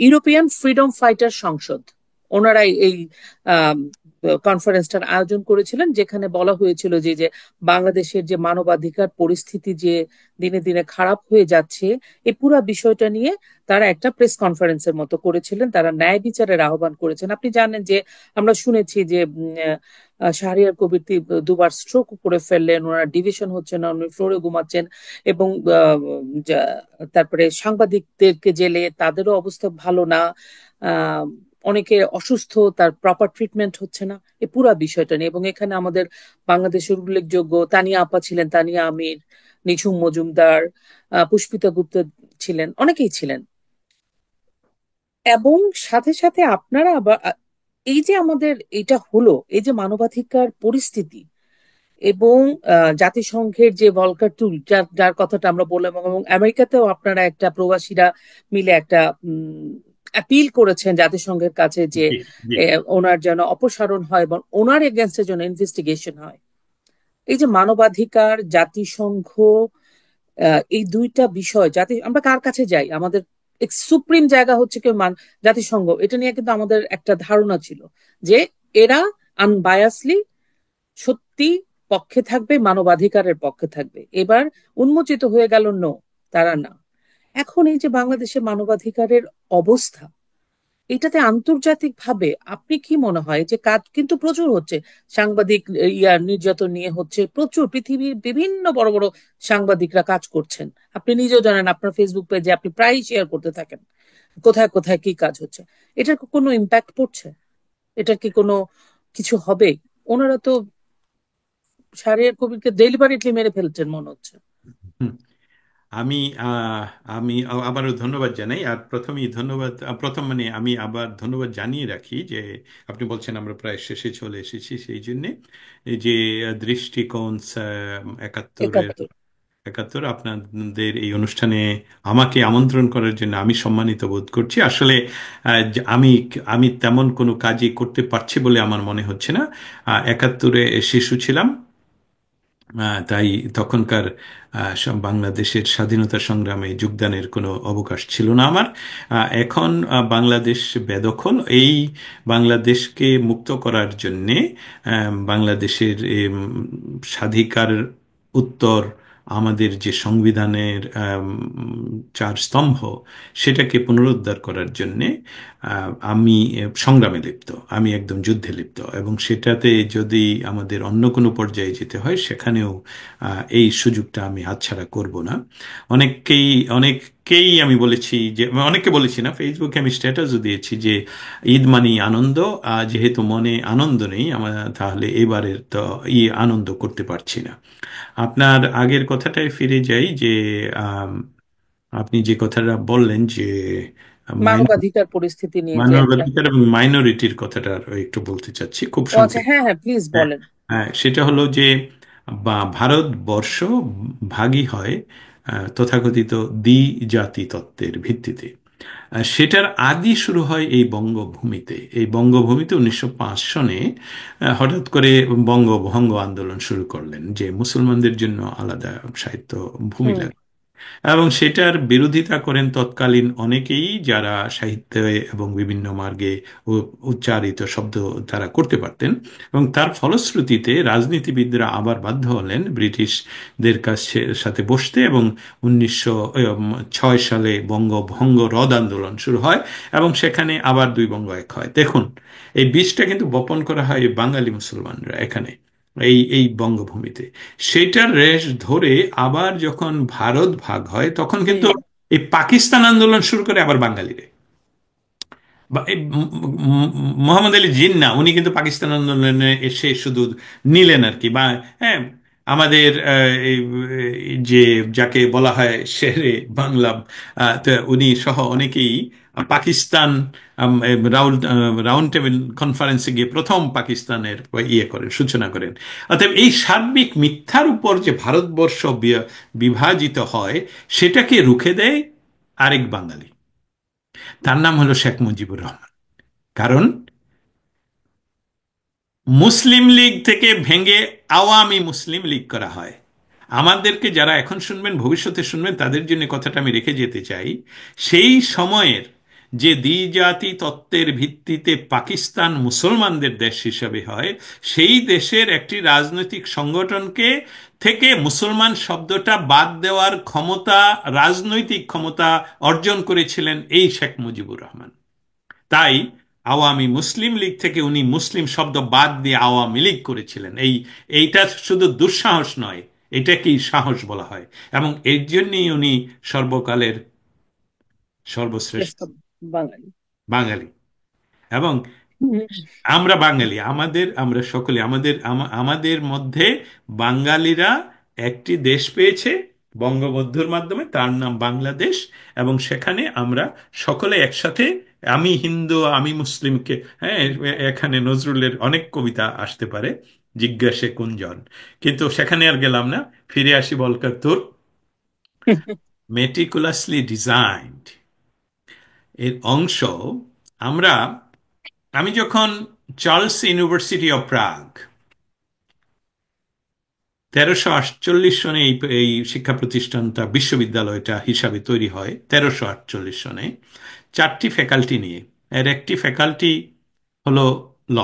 ইউরোপিয়ান ফ্রিডম ফাইটার সংসদ। ওনারাই এই কনফারেন্সটার আয়োজন করেছিলেন, যেখানে বলা হয়েছিল যে যে বাংলাদেশের যে মানবাধিকার পরিস্থিতি যে দিনে দিনে খারাপ হয়ে যাচ্ছে, এই পুরো বিষয়টা নিয়ে তারা একটা প্রেস কনফারেন্সের মতো করেছিলেন, তারা ন্যায় বিচারের আহ্বান করেছেন। আপনি জানেন যে আমরা শুনেছি যে শাহরিয়ার কবির দুবার স্ট্রোক করে ফেললেন, ওনার ডিভিশন হচ্ছে না, উনি ফ্লোরে ঘুমাচ্ছেন, এবং তারপরে সাংবাদিকদেরকে জেলে, তাদেরও অবস্থা ভালো না, আহ অনেকে অসুস্থ, তার প্রপার ট্রিটমেন্ট হচ্ছে না, এই পুরো বিষয়টা নিয়ে। এবং এখানে আমাদের বাংলাদেশের উল্লেখযোগ্য তানিয়া আপা ছিলেন, তানিয়া আমির, নিঝুম মজুমদার, পুষ্পিতা গুপ্ত ছিলেন, অনেকেই ছিলেন। এবং সাথে সাথে আপনারা আবার এই যে আমাদের এটা হলো, এই যে মানবাধিকার পরিস্থিতি, এবং জাতিসংঘের যে ভলকার টুল, যার যার কথাটা আমরা বললাম, এবং আমেরিকাতেও আপনারা একটা প্রবাসীরা মিলে একটা অ্যাপিল করেছেন জাতিসংঘের কাছে যে জি, জি। ওনার যেন অপসারণ হয় এবং ওনার এগেনস্টে যেন ইনভেস্টিগেশন হয়। এই যে মানবাধিকার, জাতিসংঘ, এই দুইটা বিষয়, আমরা কার কাছে যাই? আমাদের সুপ্রিম জায়গা হচ্ছে কেউ জাতিসংঘ। এটা নিয়ে কিন্তু আমাদের একটা ধারণা ছিল যে এরা আনবায়াসলি সত্যি পক্ষে থাকবে, মানবাধিকারের পক্ষে থাকবে। এবার উন্মোচিত হয়ে গেল নো, তারা না। এখন এই যে বাংলাদেশের মানবাধিকারের অবস্থা, এটাতে আন্তর্জাতিক ভাবে আপনি কি মনে হয় যে কাজ কিন্তু প্রচুর হচ্ছে? সাংবাদিক নির্যাতন নিয়ে হচ্ছে প্রচুর, পৃথিবীর বিভিন্ন বড় বড় সাংবাদিকরা কাজ করছেন। আপনি নিজেও জানেন, আপনার ফেসবুক পেজে আপনি প্রায়ই শেয়ার করতে থাকেন কোথায় কোথায় কি কাজ হচ্ছে। এটার কোনো ইম্প্যাক্ট পড়ছে? এটা কি কোনো কিছু হবে? ওনারা তো শাহরিয়ার কবিরকে ডেলিভারিটলি মেরে ফেলছেন মনে হচ্ছে। হুম। আমি আমি আবারও ধন্যবাদ জানাই। আর প্রথমেই ধন্যবাদ, প্রথম মানে আমি আবার ধন্যবাদ জানিয়ে রাখি যে আপনি বলছেন আমরা প্রায় শেষে চলে এসেছি, সেই জন্যে এই যে দৃষ্টিকোণ একাত্তরের 71। একাত্তর আপনাদের এই অনুষ্ঠানে আমাকে আমন্ত্রণ করার জন্য আমি সম্মানিত বোধ করছি। আসলে যে আমি আমি তেমন কোনো কাজই করতে পারছি বলে আমার মনে হচ্ছে না। একাত্তরে শিশু ছিলাম, তাই তখনকার বাংলাদেশের স্বাধীনতা সংগ্রামে যোগদানের কোনো অবকাশ ছিল না আমার। এখন বাংলাদেশ বেদখল। এই বাংলাদেশকে মুক্ত করার জন্যে বাংলাদেশের স্বাধিকার উত্তর আমাদের যে সংবিধানের চার স্তম্ভ, সেটাকে পুনরুদ্ধার করার জন্যে আমি সংগ্রামে লিপ্ত, আমি একদম যুদ্ধে লিপ্ত। এবং সেটাতে যদি আমাদের অন্য কোনো পর্যায়ে যেতে হয়, সেখানেও এই সুযোগটা আমি হাতছাড়া করব না। অনেককেই অনেককেই আমি বলেছি, যে অনেককে বলেছি না, ফেসবুকে আমি স্ট্যাটাসও দিয়েছি যে ঈদ মানেই আনন্দ, যেহেতু মনে আনন্দ নেই আমার, তাহলে এবারের তো আনন্দ করতে পারছি না। আপনার আগের কথাটায় ফিরে যাই যে আম, আপনি যে কথাটা বললেন যে মানবাধিকার পরিস্থিতি নিয়ে যে একটা। মানবাধিকার এবং মাইনরিটির কথাটা আরো একটু বলতে চাচ্ছি খুব ও আচ্ছা, সংক্ষেপে। হ্যাঁ হ্যাঁ, প্লিজ হ্যাঁ, বলেন। হ্যাঁ, সেটা হলো যে ভারতবর্ষ ভাগই হয় তথাকথিত দ্বিজাতি তত্ত্বের ভিত্তিতে। সেটার আদি শুরু হয় এই বঙ্গভূমিতে। এই বঙ্গভূমিতে 1905 সনে হঠাৎ করে বঙ্গভঙ্গ আন্দোলন শুরু করলেন যে মুসলমানদের জন্য আলাদা সাহিত্য ভূমি হুম। লাগবে। এবং সেটার বিরোধিতা করেন তৎকালীন অনেকেই, যারা সাহিত্যে এবং বিভিন্ন মার্গে উচ্চারিত শব্দ তারা করতে পারতেন। এবং তার ফলশ্রুতিতে রাজনীতিবিদরা আবার বাধ্য হলেন ব্রিটিশদের কাছে সাথে বসতে, এবং 1906 সালে বঙ্গভঙ্গ রদ আন্দোলন শুরু হয়, এবং সেখানে আবার দুই বঙ্গ এক হয়। দেখুন, এই বীজটা কিন্তু বপন করা হয় এই বাঙালি মুসলমানরা এখানে, এই এই বঙ্গভূমিতে। সেটার রেশ ধরে আবার যখন ভারত ভাগ হয়, তখন কিন্তু হুম। এই পাকিস্তান আন্দোলন শুরু করে আবার বাঙালিরে। এই মোহাম্মদ আলী জিন্নাহ উনি কিন্তু পাকিস্তান আন্দোলনে এসে শুধু নিলেন আর কি, বা হ্যাঁ, আমাদের যে যাকে বলা হয় শেরে বাংলা, তো উনি সহ অনেকেই পাকিস্তান রাউন্ড টেবিল কনফারেন্সে গিয়ে প্রথম পাকিস্তানের করেন, সূচনা করেন। অতএব এই সার্বিক মিথ্যার উপর যে ভারতবর্ষ বিভাজিত হয়, সেটাকে রুখে দেয় আরেক বাঙালি, তার নাম হলো শেখ মুজিবুর রহমান। কারণ মুসলিম লীগ থেকে ভেঙে আওয়ামী মুসলিম লীগ করা হয়। আমাদেরকে যারা এখন শুনবেন, ভবিষ্যতে শুনবেন, তাদের জন্য কথাটা আমি রেখে যেতে চাই। সেই সময়ের যে দ্বিজাতি তত্ত্বের ভিত্তিতে পাকিস্তান মুসলমানদের দেশ হিসাবে হয়, সেই দেশের একটি রাজনৈতিক সংগঠনকে থেকে মুসলমান শব্দটা বাদ দেওয়ার ক্ষমতা, রাজনৈতিক ক্ষমতা অর্জন করেছিলেন এই শেখ মুজিবুর রহমান। তাই আওয়ামী মুসলিম লীগ থেকে উনি মুসলিম শব্দ বাদ দিয়ে আওয়ামী লীগ করেছিলেন। এইটা শুধু দুঃসাহস নয়, এটাকেই সাহস বলা হয়। এবং এর জন্যই উনি সর্বকালের সর্বশ্রেষ্ঠ শ্রেষ্ঠ বাঙালি। বাঙালি। এবং হুম। আমরা বাঙালি, আমরা সকলে আমাদের মধ্যে বাঙালিরা একটি দেশ পেয়েছে বঙ্গবন্ধুর মাধ্যমে, তার নাম বাংলাদেশ। এবং সেখানে আমরা সকলে একসাথে, আমি হিন্দু আমি মুসলিমকে, হ্যাঁ, এখানে নজরুলের অনেক কবিতা আসতে পারে, জিজ্ঞাসে কুঞ্জন, কিন্তু সেখানে আর গেলাম না। ফিরে আসি বলকার তোর মেটিকুলাসলি ডিজাইনড এর অংশ। আমরা আমি যখন চার্লস ইউনিভার্সিটি অফ প্রাগ 1348 সনে এই শিক্ষা প্রতিষ্ঠানটা, বিশ্ববিদ্যালয়টা হিসাবে তৈরি হয় 1348 সনে, 4টি ফ্যাকাল্টি নিয়ে। এর একটি ফ্যাকাল্টি হলো ল,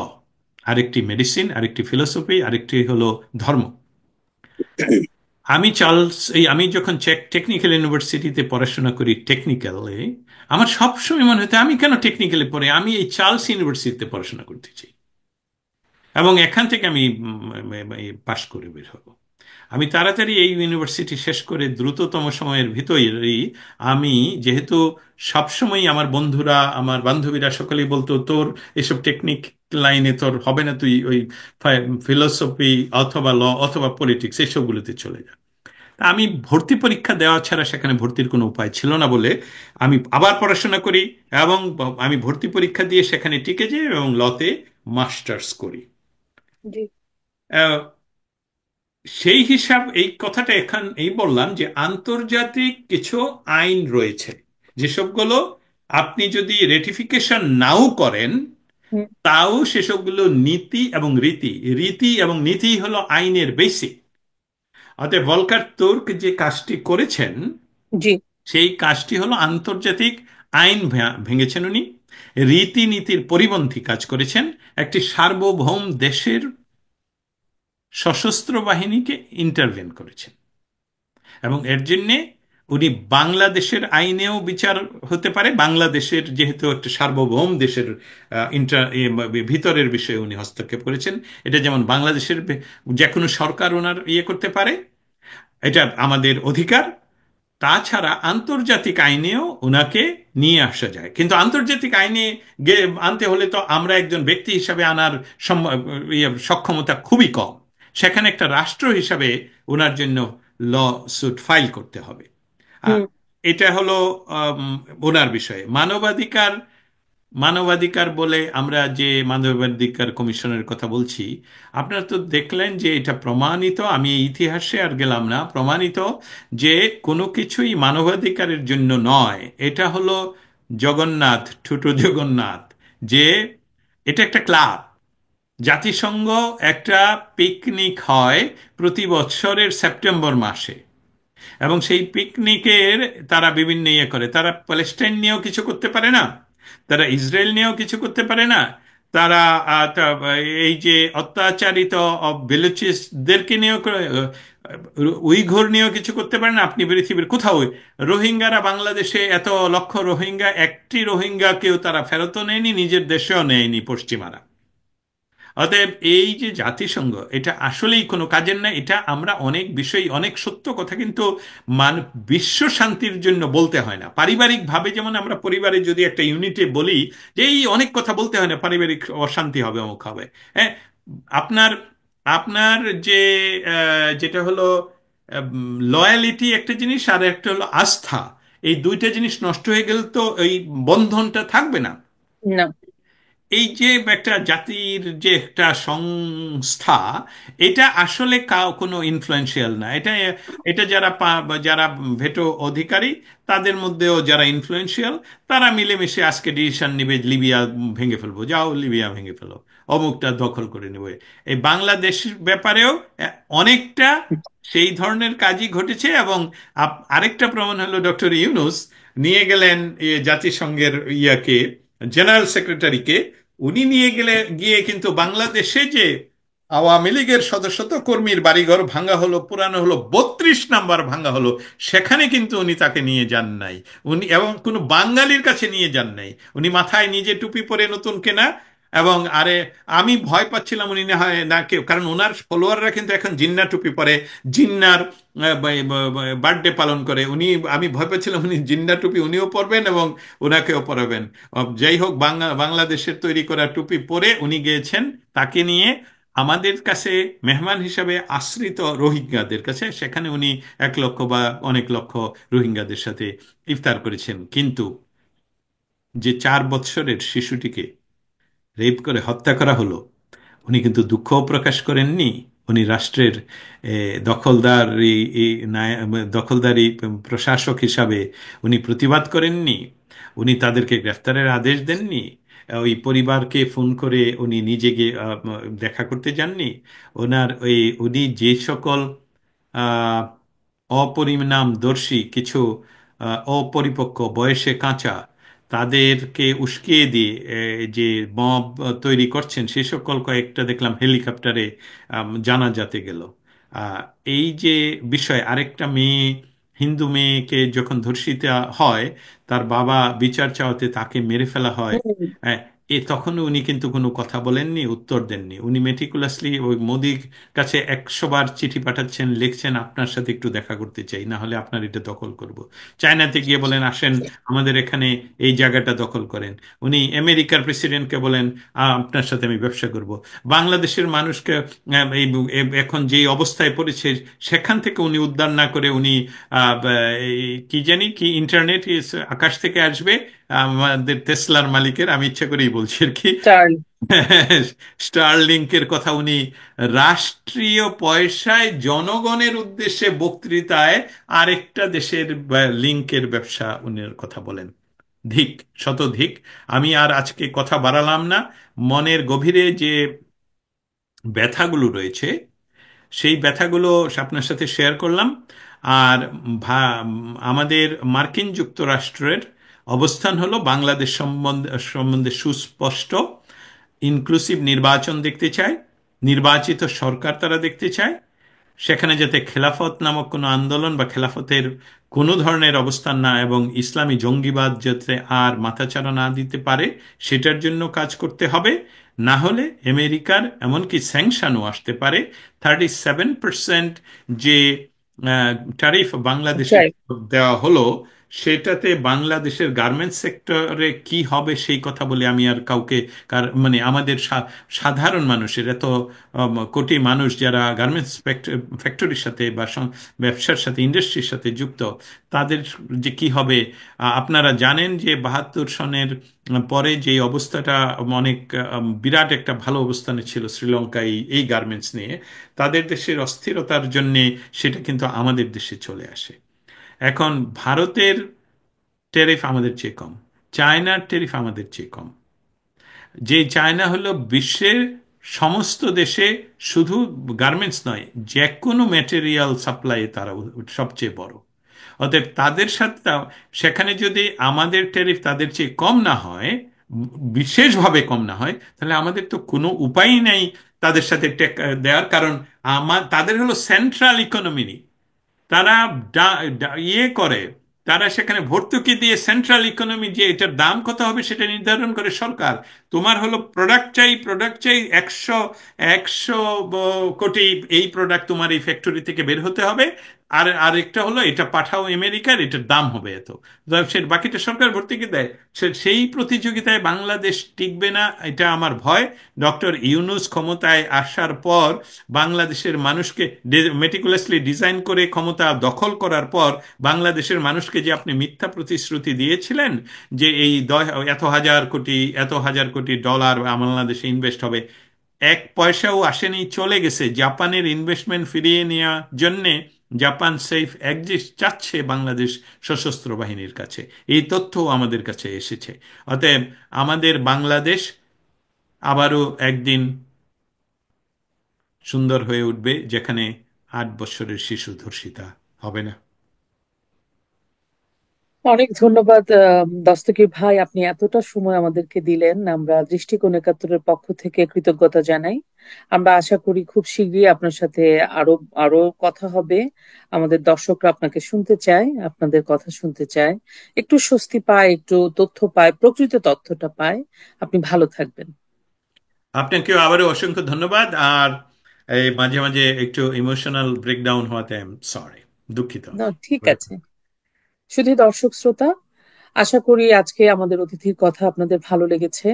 আরেকটি মেডিসিন, আরেকটি ফিলোসফি, আরেকটি হলো ধর্ম। আমি যখন টেকনিক্যাল ইউনিভার্সিটিতে পড়াশোনা করি, টেকনিক্যালে আমার সবসময় মনে হতো আমি কেন টেকনিক্যালে পড়ে, আমি এই চার্লস ইউনিভার্সিটিতে পড়াশোনা করতে চাই এবং এখান থেকে আমি পাশ করে বের হব। আমি তাড়াতাড়ি এই ইউনিভার্সিটি শেষ করে দ্রুততম সময়ের ভিতরেই আমি, যেহেতু সবসময় আমার বন্ধুরা, আমার বান্ধবীরা সকলেই বলতো তোর এসব টেকনিক লাইনে তোর হবে না, তুই ওই ফিলোসফি অথবা ল অথবা পলিটিক্স এসবগুলোতে চলে যা। তা আমি ভর্তি পরীক্ষা দেওয়া ছাড়া সেখানে ভর্তির কোনো উপায় ছিল না বলে আমি আবার পড়াশোনা করি এবং আমি ভর্তি পরীক্ষা দিয়ে সেখানে টিকে যাই এবং লতে মাস্টার্স করি। জি। সেই হিসাব, এই কথাটা এখান এই বললাম যে আন্তর্জাতিক কিছু আইন রয়েছে যেসবগুলো আপনি যদি রেটিফিকেশন নাও করেন, হুম। তাও সেসবগুলো নীতি এবং রীতি, রীতি এবং নীতি হলো আইনের বেসিক। অতএব ভলকার তুর্ক যে কাজটি করেছেন, জি। সেই কাজটি হলো আন্তর্জাতিক আইন ভেঙেছেন উনি, রীতিনীতির পরিপন্থী কাজ করেছেন, একটি সার্বভৌম দেশের সশস্ত্র বাহিনীকে ইন্টারভেন করেছেন। এবং এর জন্যে উনি বাংলাদেশের আইনেও বিচার হতে পারে, বাংলাদেশের যেহেতু একটা সার্বভৌম দেশের ভিতরের বিষয়ে উনি হস্তক্ষেপ করেছেন। এটা যেমন বাংলাদেশের যে কোনো সরকার ওনার করতে পারে, এটা আমাদের অধিকার। তাছাড়া আন্তর্জাতিক আইনেও ওনাকে নিয়ে আসা যায়, কিন্তু আন্তর্জাতিক আইনে আনতে হলে তো আমরা একজন ব্যক্তি হিসাবে আনার সক্ষমতা খুবই কম। সেখানে একটা রাষ্ট্র হিসাবে ওনার জন্য ল সুট ফাইল করতে হবে। আহ, হুম। এটা হলো ওনার বিষয়ে। মানবাধিকার, মানবাধিকার বলে আমরা যে মানবাধিকার কমিশনের কথা বলছি, আপনারা তো দেখলেন যে এটা প্রমাণিত, আমি এই ইতিহাসে আর গেলাম না, প্রমাণিত যে কোনো কিছুই মানবাধিকারের জন্য নয়। এটা হলো জগন্নাথ, ছোট জগন্নাথ, যে এটা একটা ক্লাব। জাতিসংঘ একটা পিকনিক হয় প্রতি বছরের সেপ্টেম্বর মাসে, এবং সেই পিকনিকের তারা বিভিন্ন করে, তারা প্যালেস্টাইন নিয়েও কিছু করতে পারে না, তারা ইসরায়েল নিয়েও কিছু করতে পারে না, তারা এই যে অত্যাচারিত বেলুচিসদেরকে নিয়েও উইঘুর নিয়েও কিছু করতে পারে না। আপনি পৃথিবীর কোথাও রোহিঙ্গারা, বাংলাদেশে এত লক্ষ রোহিঙ্গা, একটি রোহিঙ্গাকেও তারা ফেরতও নেয়নি, নিজের দেশেও নেয়নি পশ্চিমারা। অতএব এই যে জাতিসংঘ, এটা আসলেই কোনো কাজের না। এটা আমরা অনেক বিষয়, অনেক সত্য কথা কিন্তু বিশ্ব শান্তির জন্য বলতে হয় না। পারিবারিকভাবে যেমন আমরা পরিবারে যদি একটা ইউনিটে বলি যে এই অনেক কথা বলতে হয় না, পারিবারিক অশান্তি হবে, অমুক হবে, হ্যাঁ, আপনার আপনার যে যেটা হলো লয়ালিটি একটা জিনিস, আর একটা হলো আস্থা। এই দুইটা জিনিস নষ্ট হয়ে গেলে তো এই বন্ধনটা থাকবে না। না। এই যে একটা জাতির যে একটা সংস্থা, এটা আসলে কোনো ইনফ্লুয়েন্সিয়াল না। এটা এটা যারা যারা ভেটো অধিকারী, তাদের মধ্যেও যারা ইনফ্লুয়েন্সিয়াল, তারা মিলেমিশে আজকে ডিসিশন নিবে লিবিয়া ভেঙে ফেলবো, যাও লিবিয়া ভেঙে ফেলো, অমুকটা দখল করে নেবে। এই বাংলাদেশ ব্যাপারেও অনেকটা সেই ধরনের কাজই ঘটেছে। এবং আরেকটা প্রমাণ হলো, ডক্টর ইউনুস নিয়ে গেলেন জাতিসংঘের ইয়াকে, জেনারেল সেক্রেটারিকে, উনি নিয়ে গিয়ে কিন্তু বাংলাদেশে যে আওয়ামী লীগের শত শত কর্মীর বাড়িঘর ভাঙা হলো, পুরানো হলো, 32 নাম্বার ভাঙা হলো, সেখানে কিন্তু উনি তাকে নিয়ে যান নাই। উনি এবং কোনো বাঙালির কাছে নিয়ে যান নাই। উনি মাথায় নিজে টুপি পরে নতুন কেনা। এবং আরে, আমি ভয় পাচ্ছিলাম উনি না হয় না কেউ, কারণ ওনার ফলোয়াররা কিন্তু এখন জিন্না টুপি পরে, জিন্নার বার্থডে পালন করে। উনি, আমি ভয় পাচ্ছিলাম উনি জিন্না টুপি উনিও পরবেন এবং ওনাকেও পরাবেন। যাই হোক, বাংলাদেশের তৈরি করা টুপি পরে উনি গিয়েছেন, তাকে নিয়ে আমাদের কাছে মেহমান হিসাবে আশ্রিত রোহিঙ্গাদের কাছে, সেখানে উনি 1 লক্ষ বা অনেক লক্ষ রোহিঙ্গাদের সাথে ইফতার করেছেন। কিন্তু যে 4 বৎসরের শিশুটিকে রেপ করে হত্যা করা হলো, উনি কিন্তু দুঃখও প্রকাশ করেননি। উনি রাষ্ট্রের দখলদারি দখলদারি প্রশাসক হিসাবে উনি প্রতিবাদ করেননি। উনি তাদেরকে গ্রেফতারের আদেশ দেননি। ওই পরিবারকে ফোন করে উনি নিজে গিয়ে দেখা করতে যাননি। উনি যে সকল আহ, অপরিণামদর্শী কিছু অপরিপক্ক বয়সে কাঁচা, তাদেরকে উস্কিয়ে দিয়ে যে মব তৈরি করছেন, সে সকল কয়েকটা দেখলাম হেলিকপ্টারে জানাজাতে গেল। আহ, এই যে বিষয়, আরেকটা মেয়ে, হিন্দু মেয়েকে যখন ধর্ষিত হয়, তার বাবা বিচার চাওয়াতে তাকে মেরে ফেলা হয়। হুম। আহ, তখন উনি কিন্তু কোনো কথা বলেননি, উত্তর দেননি। উনি মেটিকুলাসলি ওই মোদির কাছে 100 বার চিঠি পাঠাচ্ছেন, লিখছেন, আপনার সাথে একটু দেখা করতে চাই, না হলে আপনার এটা দখল করব। চায়নাতে গিয়ে বলেন, আসেন আমাদের এখানে এই জায়গাটা দখল করেন। উনি আমেরিকার প্রেসিডেন্টকে বলেন, আপনার সাথে আমি ব্যবসা করব। বাংলাদেশের মানুষকে এখন যেই অবস্থায় পড়েছে, সেখান থেকে উনি উদ্ধার না করে উনি কি জানি কি ইন্টারনেট আকাশ থেকে আসবে, আমাদের টেসলার মালিকের, আমি ইচ্ছা করেই বলছি আর কি, চার্লি। স্টারলিংকের কথা উনি রাষ্ট্রীয় পয়সায় জনগণের উদ্দেশ্যে বক্তৃতায় আরেকটা দেশের লিংকের ব্যবসা উনির কথা বলেন। ধিক, শতধিক। আমি আর আজকে কথা বাড়ালাম না। মনের গভীরে যে ব্যথাগুলো রয়েছে, সেই ব্যথাগুলো আপনার সাথে শেয়ার করলাম। আর আমাদের মার্কিন যুক্তরাষ্ট্রের অবস্থান হলো বাংলাদেশ সম্বন্ধে সুস্পষ্ট। ইনক্লুসিভ নির্বাচন দেখতে চায়, নির্বাচিত সরকার তারা দেখতে চায়, সেখানে যাতে খেলাফত নামক কোনো আন্দোলন বা খেলাফতের কোনো ধরনের অবস্থান না, এবং ইসলামী জঙ্গিবাদ যাতে আর মাথাচাড়া না দিতে পারে, সেটার জন্য কাজ করতে হবে। না হলে আমেরিকার এমনকি স্যাংশনও আসতে পারে। 37% যে ট্যারিফ বাংলাদেশে যাই। দেওয়া হলো, সেটাতে বাংলাদেশের গার্মেন্টস সেক্টরে কি হবে সেই কথা বলে আমি আর কাউকে, মানে আমাদের সাধারণ মানুষের এত কোটি মানুষ যারা গার্মেন্টস ফ্যাক্টরির সাথে বা ব্যবসার সাথে, ইন্ডাস্ট্রির সাথে যুক্ত, তাদের যে কি হবে। আপনারা জানেন যে 72 সনের পরে যে অবস্থাটা অনেক বিরাট একটা ভালো অবস্থানে ছিল শ্রীলঙ্কা এই গার্মেন্টস নিয়ে, তাদের দেশের অস্থিরতার জন্যে সেটা কিন্তু আমাদের দেশে চলে আসে। এখন ভারতের ট্যারিফ আমাদের চেয়ে কম, চায়নার ট্যারিফ আমাদের চেয়ে কম। যে চায়না হলো বিশ্বের সমস্ত দেশে, শুধু গার্মেন্টস নয়, যে কোনো ম্যাটেরিয়াল সাপ্লাই তারা সবচেয়ে বড়। অতএব তাদের সাথে সেখানে যদি আমাদের ট্যারিফ তাদের চেয়ে কম না হয়, বিশেষভাবে কম না হয়, তাহলে আমাদের তো কোনো উপায়ই নেই তাদের সাথে দেওয়ার। কারণ তাদের হলো সেন্ট্রাল ইকোনমি, তারা ইয়ে করে, তারা সেখানে ভর্তুকি দিয়ে সেন্ট্রাল ইকোনমি, যে এটার দাম কত হবে সেটা নির্ধারণ করে সরকার। তোমার হলো প্রোডাক্ট চাই 100 কোটি, এই প্রোডাক্ট তোমার এই ফ্যাক্টরি থেকে বের হতে হবে। আর আরেকটা হলো এটা পাঠাও আমেরিকার, এটার দাম হবে এত, সে বাকিটা সরকার ভর্তুকি দেয়। সেই প্রতিযোগিতায় বাংলাদেশ টিকবে না, এটা আমার ভয়। ডক্টর ইউনূস ক্ষমতায় আসার পর বাংলাদেশের মানুষকে মেটিকুলাসলি ডিজাইন করে ক্ষমতা দখল করার পর বাংলাদেশের মানুষকে যে আপনি মিথ্যা প্রতিশ্রুতি দিয়েছিলেন যে এই এত হাজার কোটি ডলার বাংলাদেশে ইনভেস্ট হবে, এক পয়সাও আসেনি, চলে গেছে। জাপানের ইনভেস্টমেন্ট ফিরিয়ে নেওয়ার জন্যে জাপান সেফ এক্সিস্ট চাচ্ছে বাংলাদেশ সশস্ত্র বাহিনীর কাছে, এই তথ্যও আমাদের কাছে এসেছে। অতএব আমাদের বাংলাদেশ আবারও একদিন সুন্দর হয়ে উঠবে, যেখানে 8 বছরের শিশু ধর্ষিতা হবে না। অনেক ধন্যবাদ দস্তগীর ভাই, আপনি এতটা সময় আমাদেরকে দিলেন। আমরা দৃষ্টিকোণ একাত্তরের পক্ষ থেকে কৃতজ্ঞতা জানাই। আমরা আশা করি খুব শীঘ্রই আপনার সাথে আরো আরো কথা হবে। আমাদের দর্শকরা আপনাকে শুনতে চায়, আপনাদের কথা শুনতে চায়, একটু স্বস্তি পায়, একটু তথ্য পায়, প্রকৃত তথ্যটা পায়। আপনি ভালো থাকবেন। আপনাকেও আবারও অসংখ্য ধন্যবাদ। আর এই মাঝে মাঝে একটু ইমোশনাল ব্রেকডাউন হওয়াতে আই এম সরি, দুঃখিত না, আমি। ঠিক আছে। শুধু দর্শক শ্রোতা, আশা করি আজকে আমাদের অতিথির কথা আপনাদের ভালো লেগেছে।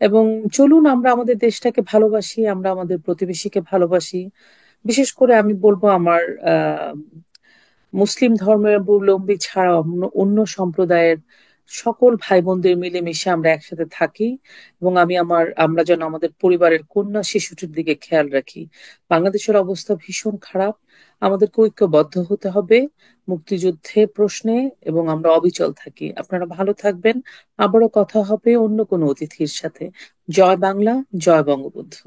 এবং চলুন আমরা আমাদের দেশটাকে ভালোবাসি, আমরা আমাদের প্রতিবেশীকে ভালোবাসি। বিশেষ করে আমি বলবো আমার আহ মুসলিম ধর্মাবলম্বী ছাড়া অন্য অন্য সম্প্রদায়ের সকল ভাই বোনদের মিলেমিশে আমরা একসাথে থাকি। এবং আমরা যেন আমাদের পরিবারের কন্যা শিশুটির দিকে খেয়াল রাখি। বাংলাদেশের অবস্থা ভীষণ খারাপ, আমাদেরকে ঐক্যবদ্ধ হতে হবে মুক্তিযুদ্ধে প্রশ্নে, এবং আমরা অবিচল থাকি। আপনারা ভালো থাকবেন। আবারও কথা হবে অন্য কোনো অতিথির সাথে। জয় বাংলা, জয় বঙ্গবন্ধু।